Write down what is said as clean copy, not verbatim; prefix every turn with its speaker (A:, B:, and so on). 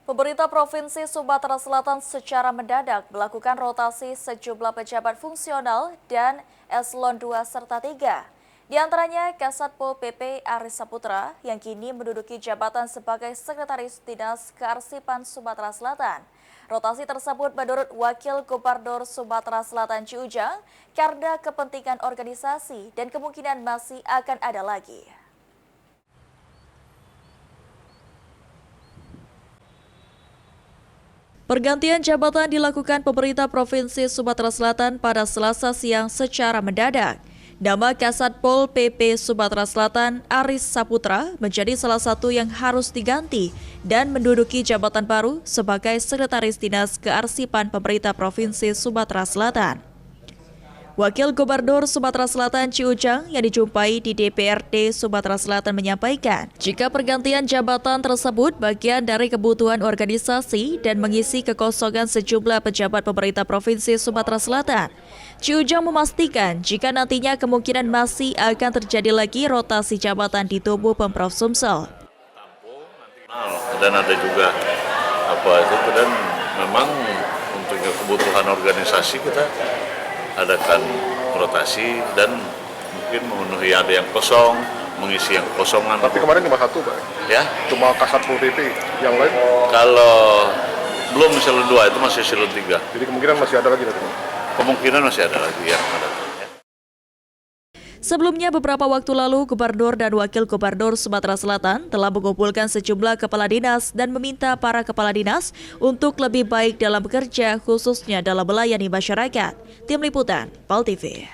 A: Pemerintah Provinsi Sumatera Selatan secara mendadak melakukan rotasi sejumlah pejabat fungsional dan eselon 2 serta 3. Di antaranya Kasatpol PP Aris Saputra yang kini menduduki jabatan sebagai Sekretaris Dinas Kearsipan Sumatera Selatan. Rotasi tersebut menurut Wakil Gubernur Sumatera Selatan Ciujang karena kepentingan organisasi dan kemungkinan masih akan ada lagi. Pergantian jabatan dilakukan pemerintah Provinsi Sumatera Selatan pada Selasa siang secara mendadak. Nama Kasatpol PP Sumatera Selatan Aris Saputra menjadi salah satu yang harus diganti dan menduduki jabatan baru sebagai Sekretaris Dinas Kearsipan Pemerintah Provinsi Sumatera Selatan. Wakil Gubernur Sumatera Selatan Ciujang yang dijumpai di DPRD Sumatera Selatan menyampaikan, jika pergantian jabatan tersebut bagian dari kebutuhan organisasi dan mengisi kekosongan sejumlah pejabat pemerintah Provinsi Sumatera Selatan. Ciujang memastikan jika nantinya kemungkinan masih akan terjadi lagi rotasi jabatan di tubuh Pemprov Sumsel.
B: Dan ada juga dan memang untuk kebutuhan organisasi kita adakan rotasi dan mungkin memenuhi ada yang kosong, mengisi yang kosongan.
C: Tapi kemarin cuma satu, Pak.
B: Ya?
C: Cuma Kasatpol PP, yang lain?
B: Kalau belum eselon 2, itu masih eselon 3.
C: Jadi kemungkinan masih ada lagi nanti?
B: Kemungkinan masih ada lagi yang ada.
A: Sebelumnya beberapa waktu lalu, Gubernur dan Wakil Gubernur Sumatera Selatan telah mengumpulkan sejumlah kepala dinas dan meminta para kepala dinas untuk lebih baik dalam bekerja khususnya dalam melayani masyarakat. Tim Liputan, PAL TV.